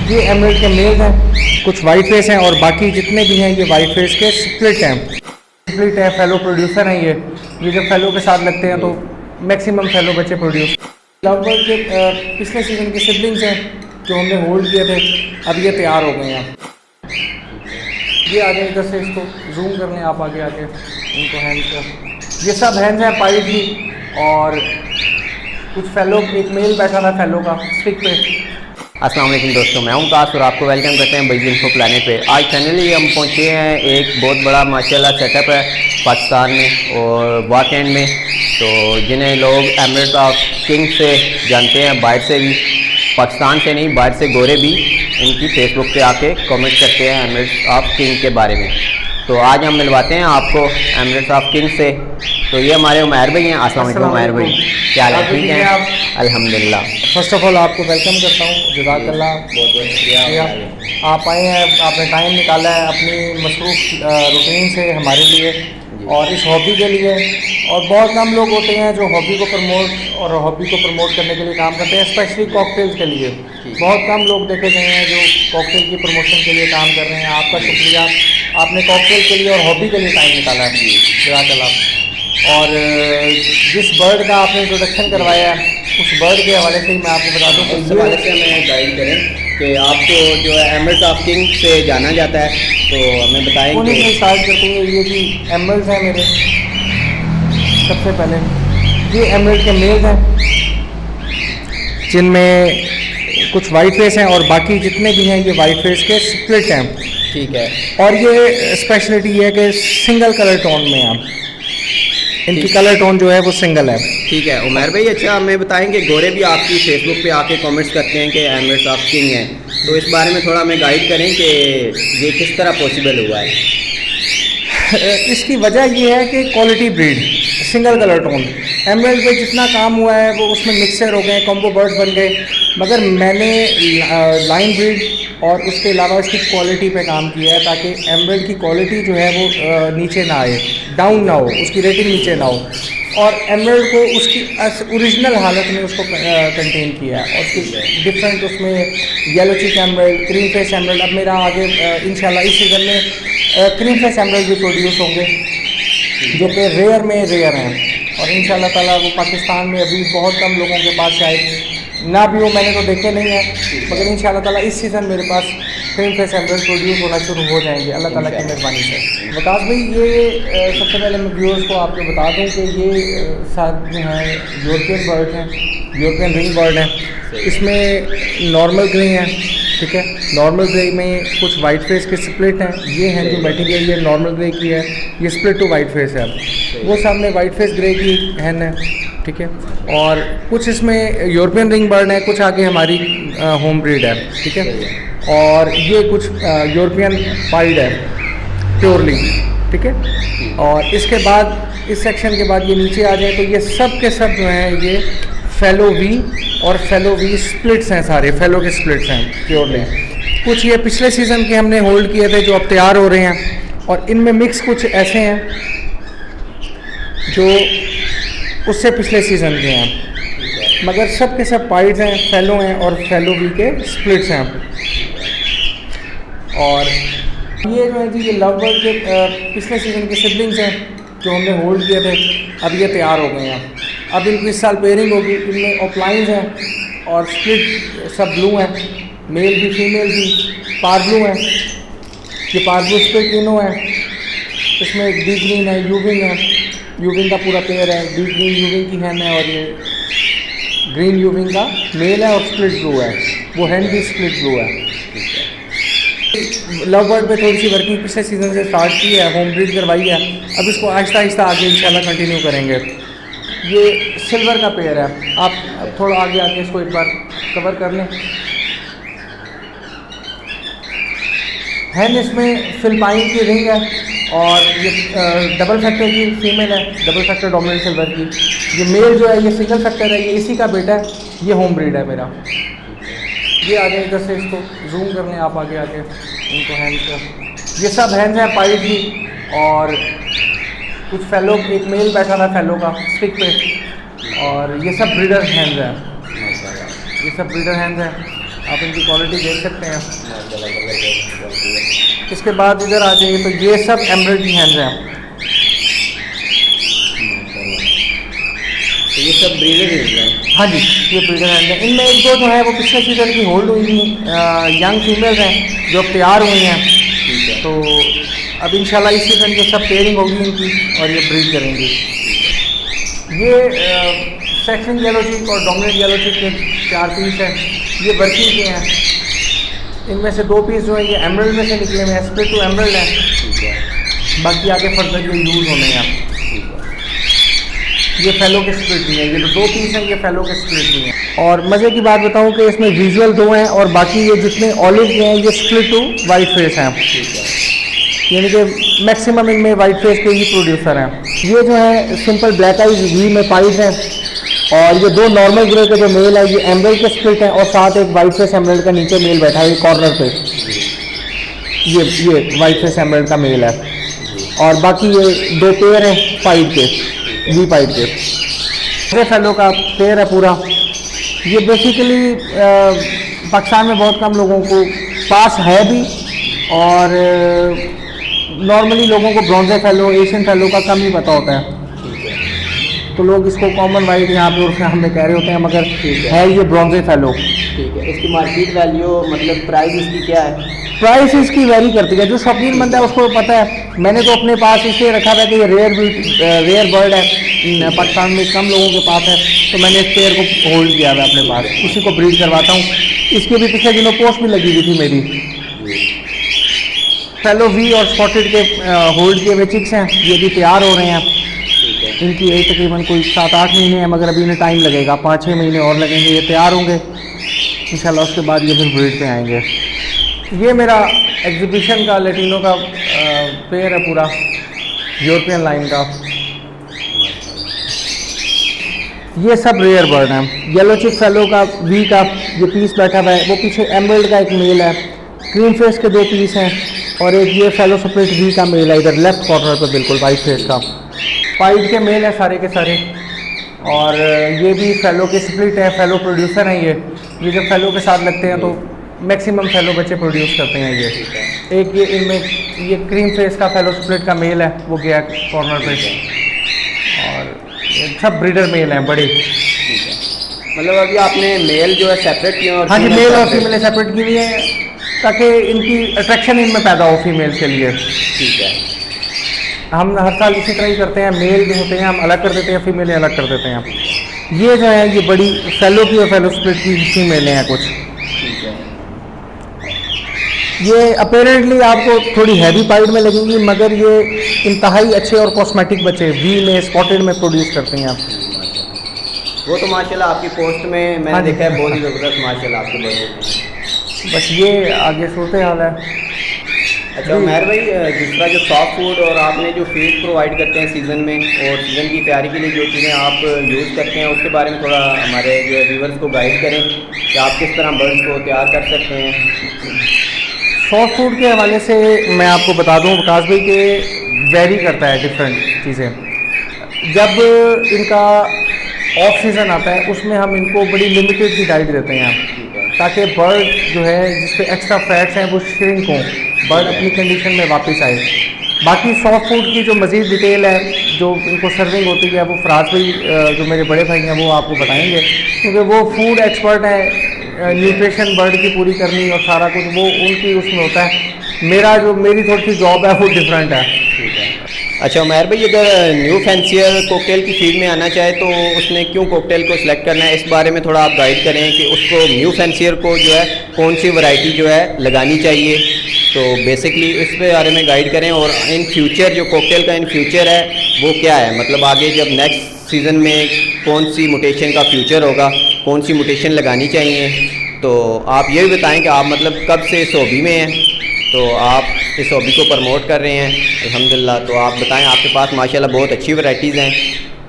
ये एमरल्ड के मेल हैं, कुछ वाइट फेस हैं और बाकी जितने भी हैं ये वाइट फेस के स्प्लिट हैं। स्प्लिट है, फेलो प्रोड्यूसर हैं ये जब फेलो के साथ लगते हैं तो मैक्सिमम फेलो बच्चे प्रोड्यूस। लवबर्ड के पिछले सीज़न के सिबलिंग्स हैं जो हमने होल्ड किए थे, अब ये तैयार हो गए हैं। ये आगे इधर से इसको जूम कर लें आप आगे आके इनको हैंड्स का। ये सब हैंड्स हैं पाइड की और कुछ फेलो, एक मेल बैठा था फेलो का स्टिक पे। अस्सलाम वालेकुम दोस्तों, मैं हूं काश और आपको वेलकम करते हैं बजीज इन्फो प्लानेट पे। आज फाइनली हम पहुंचे हैं, एक बहुत बड़ा माशाल्लाह सेटअप है पाकिस्तान में और वाकेंड में। तो जिन्हें लोग एमरेट्स ऑफ किंग से जानते हैं, बाहर से भी, पाकिस्तान से नहीं बाहर से गोरे भी इनकी फेसबुक पे आके कमेंट करते हैं एमरेट्स ऑफ किंग के बारे में। तो आज हम मिलवाते हैं आपको एमरेट्स ऑफ किंग से। तो ये हमारे उमैर भाई हैं। अस्सलाम वालेकुम उमैर भाई, क्या हाल है? ठीक है आप? अल्हम्दुलिल्लाह। फर्स्ट ऑफ ऑल आपको वेलकम करता हूँ, जज़ाकल्लाह, बहुत बहुत शुक्रिया। आप आए हैं, आपने टाइम निकाला है अपनी मसरूफ़ रूटीन से हमारे लिए और इस हॉबी के लिए। और बहुत कम लोग होते हैं जो हॉबी को प्रमोट करने के लिए काम करते हैं, स्पेशली कॉकटेल्स के लिए। बहुत कम लोग देखे गए हैं जो कॉकटेल की प्रमोशन के लिए काम कर रहे हैं। आपका शुक्रिया, आपने कॉकटेल के लिए और हॉबी के लिए टाइम निकाला है, जज़ाकल्लाह। और जिस बर्ड का आपने इंट्रोडक्शन करवाया है उस बर्ड के हवाले से ही मैं आपको बता दूँ कि उस हवाले से हमें गाइड करें कि आपको जो है एमरेट्स ऑफ किंग से जाना जाता है, तो हमें बताएं उन्हीं कि से स्टार्ट करते हैं। ये जी एमरल्ड्स हैं मेरे, सबसे पहले ये एमरल्ड के मेल्स हैं जिनमें कुछ वाइट फेस हैं और बाकी जितने भी हैं ये वाइट फेस के स्प्लिट हैं। ठीक है। और ये स्पेशलिटी है कि सिंगल कलर टोन में हैं, इनकी कलर टोन जो है वो सिंगल है। ठीक है उमैर भाई, अच्छा हमें बताएं कि गोरे भी आपकी फेसबुक पे आके कमेंट्स करते हैं कि एमरेट्स ऑफ किंग हैं, तो इस बारे में थोड़ा हमें गाइड करें कि ये किस तरह पॉसिबल हुआ है। इसकी वजह ये है कि quality breed, single colour tone. Emerald पे जितना काम हुआ है वो उसमें मिक्सर हो गए, कॉम्बो बर्ड्स बन गए, मगर मैंने लाइन ब्रीड और उसके अलावा इसकी क्वालिटी पे काम किया है ताकि एमरल्ड की क्वालिटी जो है वो नीचे ना आए, डाउन ना हो, उसकी रेटिंग नीचे ना हो। और एमरल्ड को उसकी ओरिजिनल हालत में उसको कंटेन किया है। और उसकी डिफरेंट उसमें येलो चिक एमरल्ड, क्रीम फेस एमरल्ड, अब मेरा आगे इंशाल्लाह इस सीज़न में क्रीम फेस एमरल्ड भी प्रोड्यूस होंगे जो कि रेयर में रेयर हैं। और इंशाल्लाह ताला वो पाकिस्तान में अभी बहुत कम लोगों के पास शायद ना भी हो, मैंने तो देखे नहीं है, मगर इंशाल्लाह ताला इस सीज़न मेरे पास क्रीम फेस एमरल्ड प्रोड्यूस होना शुरू हो जाएंगे अल्लाह ताला की मेहरबानी से। विकास भाई, ये सबसे पहले मैं व्यूअर्स को आपको बता दूं कि ये साथ जो हैं यूरोपियन बर्ड हैं, यूरोपियन रिंग बर्ड हैं। इसमें नॉर्मल ग्रे हैं, ठीक है, नॉर्मल ग्रे में कुछ वाइट फेस के स्प्लिट हैं। ये हैं जो बैठी गई, ये नॉर्मल ग्रे की है, ये स्प्लिट टू वाइट फेस है। वो सामने वाइट फेस ग्रे की हैन है, ठीक है। और कुछ इसमें यूरोपियन रिंग बर्ड है, कुछ आगे हमारी होम ब्रीड है, ठीक है। और ये कुछ यूरोपियन पाइड है प्योरली, ठीक है। और इसके बाद इस सेक्शन के बाद ये नीचे आ जाए तो ये सब के सब जो हैं ये फेलो वी और फेलो वी स्प्लिट्स हैं, सारे फेलो के स्प्लिट्स हैं प्योरली। कुछ ये पिछले सीज़न के हमने होल्ड किए थे जो अब तैयार हो रहे हैं, और इनमें मिक्स कुछ ऐसे हैं जो उससे पिछले सीज़न के हैं, मगर सब के सब पाइड्स हैं, फेलो हैं और फेलो वी के स्प्लिट्स हैं। और ये जो है जी ये लवबर्ड के पिछले सीज़न के सिबलिंग्स हैं जो हमने होल्ड किए थे, अब ये तैयार हो गए हैं। अब इनकी इस साल पेयरिंग होगी। इनमें ऑफलाइंस हैं और स्प्लिट सब ब्लू हैं, मेल भी फीमेल भी पार ब्लू हैं। ये पार ब्लू स्प्लिट इनो है, इसमें डी ग्रीन है, यूविंग है, यूविंग का पूरा पेयर है, डी ग्रीन यूविंग की हैन है और ये ग्रीन यूविंग का मेल है और स्प्लिट ब्लू है, वो हैन भी स्प्लिट ब्लू है। लव बर्ड पे थोड़ी सी वर्किंग पिछले सीज़न से स्टार्ट की है, होम ब्रीड करवाई है, अब इसको आहिस्ता आहिस्ता आगे इंशाल्लाह कंटिन्यू करेंगे। ये सिल्वर का पेयर है, आप थोड़ा आगे आके इसको एक बार कवर कर लें। हैन इसमें फिलिपाइन की रिंग है और ये डबल फैक्टर की फीमेल है, डबल फैक्टर डोमिनेंट सिल्वर की। ये मेल जो है ये सिंगल फैक्टर है, ये इसी का बेटा है, ये होम ब्रीड है मेरा। ये आगे इधर से इसको जूम कर लें आप आगे आके इनको हैंड का। ये सब हैंड्स हैं पाइड की और कुछ फेलो, एक मेल बैठा था फेलो का स्टिक पे, और ये सब ब्रीडर हैंड्स हैं, ये सब ब्रीडर हैंड्स हैं। आप इनकी क्वालिटी देख सकते हैं। इसके बाद इधर आ जाइए तो ये सब एम्ब्रॉयडरी हैंड्स हैं। तो ये सब ब्रीडर हैं? हाँ जी, ये ब्रीडर हैंड है। इनमें एक दो जो है वो पिछले सीजन की होल्ड हुई थी, यंग फीमेल्स हैं जो अब तैयार हुई हैं। ठीक है। तो अब इंशाल्लाह इस सीजन की सब पेयरिंग होगी इनकी और ये ब्रीड करेंगी। ये सेक्शन येलो चिक और डोमिनेट येलो चिक के 4 पीस हैं, ये वर्किंग के हैं। इनमें से 2 पीस जो है ये एमरल्ड में से निकले हुए हैं, स्प्लिट टू एमरल्ड है। ठीक है। बाकी आगे फर्दर ये यूज़ होने हैं। ये फेलो के स्प्लिट भी हैं, ये जो 2 पीस हैं ये फेलो के स्प्लिट भी हैं। और मज़े की बात बताऊं कि इसमें विजुअल 2 हैं और बाकी ये जितने ऑलिव के हैं ये स्प्लिट टू वाइट फेस हैं। ठीक है। यानी कि मैक्सिमम इनमें वाइट फेस के ही प्रोड्यूसर हैं। ये जो है सिंपल ब्लैक आइज वी में पाइड हैं और ये 2 नॉर्मल ग्रे के जो मेल है ये एमरल्ड के स्प्लिट हैं और साथ एक वाइट फेस एमरल्ड का नीचे मेल बैठा है कॉर्नर पे। ये वाइट फेस एमरल्ड का मेल है और बाकी ये 2 पेयर हैं पाइड के, वी पाइड के। फेलो का पेयर है पूरा। ये बेसिकली पाकिस्तान में बहुत कम लोगों को पास है भी और नॉर्मली लोगों को ब्रॉन्जे फेलो, एशियन फेलो का कम ही पता होता है। तो लोग इसको कॉमन वाइट यहाँ पे उर्फ में कह रहे होते हैं, मगर है ये ब्रॉन्जे फेलो। ठीक है। इसकी मार्केट वैल्यू मतलब प्राइस इसकी क्या है? प्राइस इसकी वेरी करती है, जो शौकीन बंदा है उसको पता है। मैंने तो अपने पास इसलिए रखा हुआ है कि ये रेयर बर्ड है, पाकिस्तान में कम लोगों के पास है, तो मैंने इस पेयर को होल्ड किया हुआ है अपने पास, उसी को ब्रीड करवाता हूँ। इसके भी पिछले दिनों पोस्ट भी लगी हुई थी मेरी। फेलो वी और स्पॉटेड के होल्ड किए हुए चिक्स हैं, ये भी तैयार हो रहे हैं। इनकी एज तकरीबन कोई 7-8 महीने है, मगर अभी इन्हें टाइम लगेगा, 5-6 महीने और लगेंगे, ये तैयार होंगे इंशाल्लाह। उसके बाद ये फिर ब्रीड पे आएंगे। ये मेरा एग्जीबिशन का लैटिनो का पेयर है पूरा, यूरोपियन लाइन का। ये सब रेयर बर्ड हैं। येलो चिक फेलो का वी का ये पीस बैठा हुआ है, वो पीछे एमरल्ड का एक मेल है, क्रीम फेस के 2 पीस हैं और एक ये फेलो स्प्लिट वी का मेल है इधर लेफ्ट कॉर्नर पर बिल्कुल वाइट फेस का। पाइड के मेल है सारे के सारे और ये भी फेलो के स्प्लिट है, फेलो प्रोड्यूसर हैं ये जब फेलो के साथ लगते हैं तो मैक्सिमम फेलो बच्चे प्रोड्यूस करते हैं ये। एक ये इनमें ये क्रीम फेस का फेलो स्प्लिट का मेल है, वो गया कॉर्नर पे और सब ब्रीडर मेल हैं बड़े। मतलब अभी आपने मेल जो है सेपरेट किए और हाँ जी, मेल और फीमेल सेपरेट की हुई है ताकि इनकी अट्रैक्शन इनमें पैदा हो फीमेल्स के लिए। ठीक है। हम हर साल इसी तरह ही करते हैं, मेल जो होते हैं हम अलग कर देते हैं, फीमेलें अलग कर देते हैं। ये जो है ये बड़ी फेलो की और फेलो स्प्लिट की फीमेलें हैं कुछ। ठीक है। ये अपेरेंटली आपको थोड़ी हैवी पाइड में लगेंगी, मगर ये इंतहाई अच्छे और कॉस्मेटिक बच्चे वी में स्पॉटेड में प्रोड्यूस करते हैं। वो तो माशाल्लाह आपकी पोस्ट में मैंने देखा है, बहुत ही ज़बरदस्त माशाल्लाह आपके बच्चे। बस ये आगे सूरत हाल है। अच्छा उमैर भाई, दूसरा जो सॉफ्ट फूड और आपने जो फीड प्रोवाइड करते हैं सीज़न में और सीज़न की तैयारी के लिए जो चीज़ें आप यूज़ करते हैं उसके बारे में थोड़ा हमारे जो है व्यूअर्स को गाइड करें कि आप किस तरह बर्ड्स को तैयार कर सकते हैं। सॉफ्ट फूड के हवाले से मैं आपको बता दूं विकास भाई कि वेरी करता है डिफरेंट चीज़ें। जब इनका ऑफ सीज़न आता है उसमें हम इनको बड़ी लिमिटेड की डाइट देते हैं ताकि बर्ड जो है जिस पे एक्स्ट्रा फैट्स हैं वो श्रिंक हों, बर्ड अपनी कंडीशन में वापस आए। बाकी सॉफ्ट फूड की जो मज़ीद डिटेल है जो इनको सर्विंग होती है वो फराज भाई जो मेरे बड़े भाई हैं वो आपको बताएंगे, क्योंकि वो फूड एक्सपर्ट है, न्यूट्रिशन बर्ड की पूरी करनी और सारा कुछ वो उनकी उसमें होता है। मेरी थोड़ी सी जॉब है वो डिफरेंट है। अच्छा उमैर भाई, अगर न्यू फैंसियर कॉकटेल की फील्ड में आना चाहे तो उसने क्यों कॉकटेल को सिलेक्ट करना है, इस बारे में थोड़ा आप गाइड करें कि उसको न्यू फैंसियर को जो है कौन सी वैरायटी जो है लगानी चाहिए, तो बेसिकली इस पे बारे में गाइड करें। और इन फ्यूचर जो कॉकटेल का इन फ्यूचर है वो क्या है, मतलब आगे जब नेक्स्ट सीज़न में कौन सी मुटेशन का फ्यूचर होगा, कौन सी मुटेशन लगानी चाहिए, तो आप ये भी बताएँ कि आप मतलब कब से इस हॉबी में हैं, तो आप इस हॉबी को प्रमोट कर रहे हैं अल्हम्दुलिल्लाह। तो आप बताएं, आपके पास माशाल्लाह बहुत अच्छी वैराइटीज़ हैं,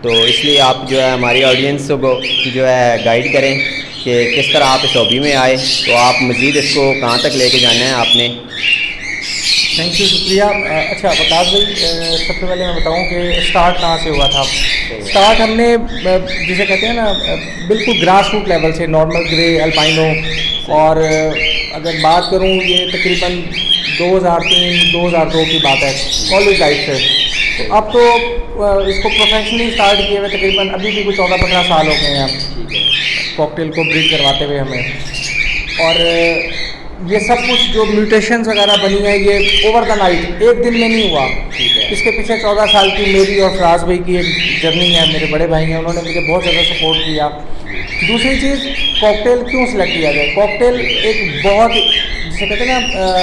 तो इसलिए आप जो है हमारी ऑडियंस को जो है गाइड करें कि किस तरह आप इस हॉबी में आए, तो आप मज़ीद इसको कहाँ तक लेके जाना है आपने। थैंक यू, शुक्रिया। अच्छा वकास भाई, सबसे पहले मैं बताऊं कि स्टार्ट कहाँ से हुआ था। स्टार्ट हमने जिसे कहते हैं ना बिल्कुल ग्रास रूट लेवल से, नॉर्मल ग्रे अल्पाइनो, और अगर बात करूं ये तकरीबन 2003-2002 की बात है, कॉलेज लाइफ से। तो अब तो इसको प्रोफेशनली स्टार्ट किए हुए तकरीबन अभी भी कुछ 14-15 साल हो गए हैं कॉकटेल को ब्रीड करवाते हुए हमें। और ये सब कुछ जो म्यूटेशंस वगैरह बनी है ये ओवर द नाइट एक दिन में नहीं हुआ। इसके पीछे 14 साल की मेरी और फराज भाई की एक जर्नी है, मेरे बड़े भाई हैं, उन्होंने मुझे बहुत ज़्यादा सपोर्ट किया। दूसरी चीज़, कॉकटेल क्यों सिलेक्ट किया जाए। कॉकटेल एक बहुत, जिसे कहते हैं ना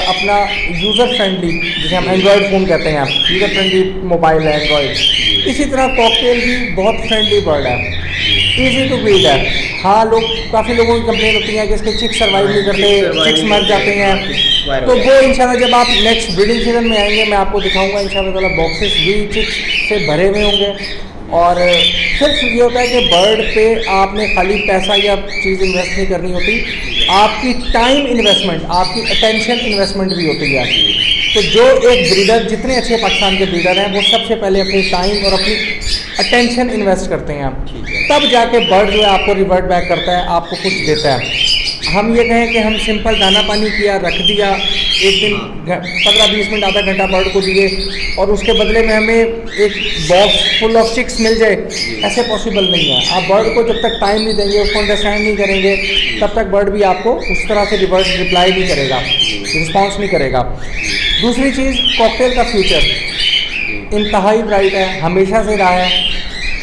अपना यूज़र फ्रेंडली, जिसे हम एंड्रॉयड फ़ोन कहते हैं, यूज़र फ्रेंडली मोबाइल है एंड्रॉयड, इसी तरह कॉकटेल भी बहुत फ्रेंडली बर्ड है, ईजी टू ब्रीड है। हाँ, काफ़ी लोगों की कंप्लेन होती है कि इसके चिक्स सर्वाइव नहीं करते, चिक्स मर जाते हैं। तो वो इंशाल्लाह जब आप नेक्स्ट ब्रीडिंग सीजन में आएंगे मैं आपको दिखाऊंगा इंशाल्लाह ताला, बॉक्सेस भी चिक्स से भरे हुए होंगे। और सिर्फ ये होता है कि बर्ड पे आपने खाली पैसा या चीज़ इन्वेस्ट नहीं करनी होती, आपकी टाइम इन्वेस्टमेंट, आपकी अटेंशन इन्वेस्टमेंट भी होती है। तो जो एक ब्रीडर, जितने अच्छे पाकिस्तान के ब्रीडर हैं वो सबसे पहले अपनी टाइम और अपनी अटेंशन इन्वेस्ट करते हैं, तब जाके बर्ड जो है आपको रिवर्ट बैक करता है, आपको कुछ देता है। हम ये कहें कि हम सिंपल दाना पानी किया, रख दिया, एक दिन 15-20 मिनट आधा घंटा बर्ड को दिए और उसके बदले में हमें एक बॉक्स फुल ऑफ चिक्स मिल जाए, ऐसे पॉसिबल नहीं है। आप बर्ड को जब तक टाइम नहीं देंगे, उसको अंडरस्टैंड नहीं करेंगे, तब तक बर्ड भी आपको उस तरह से रिप्लाई नहीं करेगा, रिस्पॉन्स नहीं करेगा। दूसरी चीज़, कॉकटेल का फ्यूचर इंतहाई ब्राइट है, हमेशा से रहा है।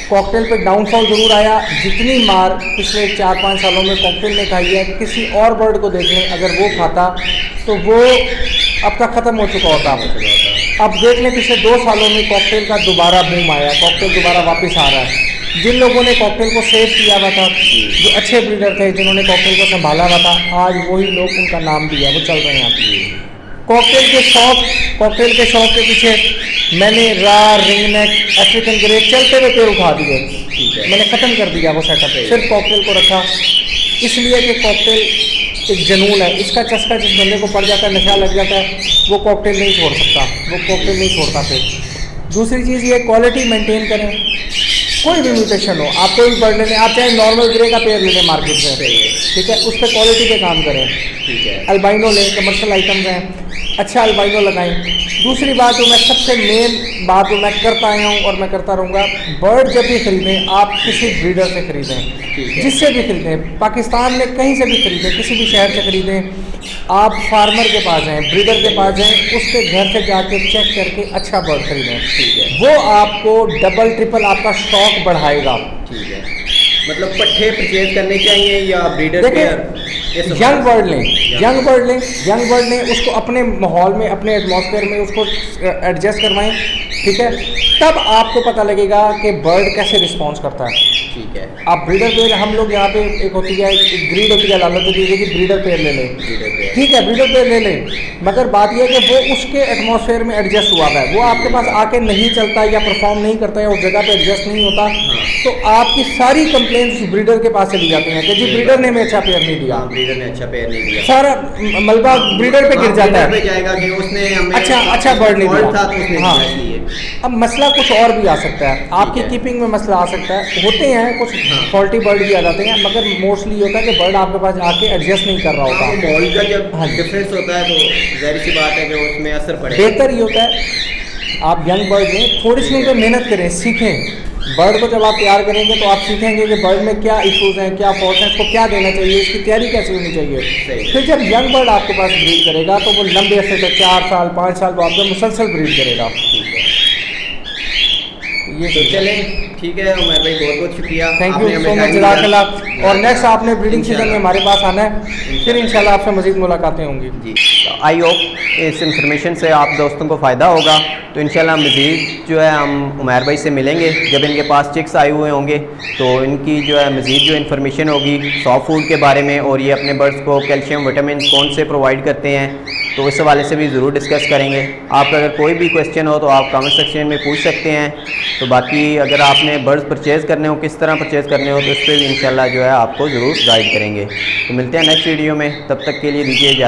कॉकटेल पे डाउनफॉल ज़रूर आया, जितनी मार पिछले 4-5 सालों में कॉकटेल ने खाई है, किसी और बर्ड को देख लें, अगर वो खाता तो वो अब तक ख़त्म हो चुका होता। अब देख लें पिछले 2 सालों में कॉकटेल का दोबारा बूम आया, कॉकटेल दोबारा वापस आ रहा है। जिन लोगों ने कॉकटेल को सेव किया हुआ था, जो अच्छे ब्रीडर थे, जिन्होंने कॉकटेल को संभाला हुआ था, आज वही लोग, उनका नाम भी है, वो चल रहे हैं। कॉकटेल के शौक के पीछे मैंने रिंग नेक, अफ्रीकन ग्रे चलते हुए पेड़ उठा दिए, मैंने ख़त्म कर दिया वो सेटअप, सिर्फ कॉकटेल को रखा, इसलिए कि कॉकटेल एक जुनून है। इसका चस्का जिस बंदे को पड़ जाता है, नशा लग जाता है, वो कॉकटेल नहीं छोड़ सकता, वो कॉकटेल नहीं छोड़ता। फिर दूसरी चीज़ ये, क्वालिटी मेंटेन करें, कोई भी म्यूटेशन हो, आप कोई भी बर्ड ले लें, आप चाहे नॉर्मल ग्रे का पेड़ ले लें मार्केट से, ठीक है, उस पर क्वालिटी पे काम करें, ठीक है। अल्बाइनो लें, कमर्शियल आइटम्स हैं, अच्छा अल्बाइनो लगाएं। दूसरी बात जो मैं सबसे मेन बात जो मैं करता आया हूँ और मैं करता रहूँगा, बर्ड जब भी खरीदें आप किसी ब्रीडर से खरीदें, जिससे भी खरीदें, पाकिस्तान में कहीं से भी खरीदें, किसी भी शहर से खरीदें, आप फार्मर के पास जाएँ, ब्रीडर के पास जाएँ, उसके घर से जाके चेक करके अच्छा बर्ड खरीदें, ठीक है। वो आपको डबल ट्रिपल आपका स्टॉक बढ़ाएगा, ठीक है। मतलब पट्ठे परचेज करने चाहिए या ब्रीडर देखिए, यंग बर्ड लें, उसको अपने माहौल में, अपने एटमॉस्फेयर में उसको एडजस्ट करवाएं, ठीक है, तब आपको पता लगेगा कि बर्ड कैसे रिस्पॉन्स करता है, ठीक है। आप ब्रीडर पेयर, हम लोग यहाँ पे एक होती है, एक ब्रीड होती है, लालच होती है कि ब्रीडर पेयर ले लें, ठीक है, ब्रीडर पेयर ले लें, मगर बात यह है कि वो उसके एटमॉस्फेयर में एडजस्ट हुआ है, वो आपके पास आके नहीं चलता या परफॉर्म नहीं करता या उस जगह पे एडजस्ट नहीं होता, तो आपकी सारी कंप्लेंट्स ब्रीडर के पास चली जाती हैं कि जी ब्रीडर ने हमें अच्छा पेयर नहीं दिया, ब्रीडर ने अच्छा पेयर नहीं दिया, सारा मलबा ब्रीडर पे गिर जाता है, जाएगा कि उसने हमें अच्छा बर्ड नहीं दिया। हाँ, अब मसला कुछ और भी आ सकता है, आपकी कीपिंग में मसला आ सकता है, होते हैं कुछ फॉल्टी बर्ड भी आ जाते हैं, मगर मोस्टली ये होता है कि बर्ड आपके पास आके एडजस्ट नहीं कर रहा होता। माहौल का जब डिफरेंस होता है तो जाहिर सी बात है कि उसमें असर पड़ेगा। बेहतर ये होता है आप यंग बर्ड लें, थोड़ी सी उनको मेहनत करें, सीखें। बर्ड को जब आप तैयार करेंगे तो आप सीखेंगे कि बर्ड में क्या इशूज़ हैं, क्या फॉल्ट हैं, इसको क्या देना चाहिए, इसकी तैयारी कैसे होनी चाहिए। फिर जब यंग बर्ड आपके पास ब्रीड करेगा तो वो लंबे अरसे तक 4 साल 5 साल बाद आपको मुसलसल ब्रीड करेगा। ये तो चलें, ठीक है उमर भाई, बहुत बहुत शुक्रिया, थैंक यू सो मच, जज़ाकल्लाह। और नेक्स्ट आपने ब्रीडिंग सीजन में हमारे पास आना है, फिर इंशाल्लाह आपसे मज़ीद मुलाकातें होंगी जी। आई होप इस इन्फॉर्मेशन से आप दोस्तों को फ़ायदा होगा। तो इंशाल्लाह मज़ीद जो है हम उमर भाई से मिलेंगे जब इनके पास चिक्स आए हुए होंगे, तो इनकी जो है मज़ीद जो इन्फॉर्मेशन होगी सॉफ्ट फूड के बारे में, और ये अपने बर्ड्स को कैल्शियम विटामिन कौन से प्रोवाइड करते हैं, तो इस हवाले से भी ज़रूर डिस्कस करेंगे। आपका अगर कोई भी क्वेश्चन हो तो आप कमेंट सेक्शन में पूछ सकते हैं। तो बाकी अगर आपने बर्ड्स परचेज़ करने हो, किस तरह परचेज़ करने हो, तो इस पर भी इंशाल्लाह जो है आपको ज़रूर गाइड करेंगे। तो मिलते हैं नेक्स्ट वीडियो में, तब तक के लिए दीजिए इजाज़त।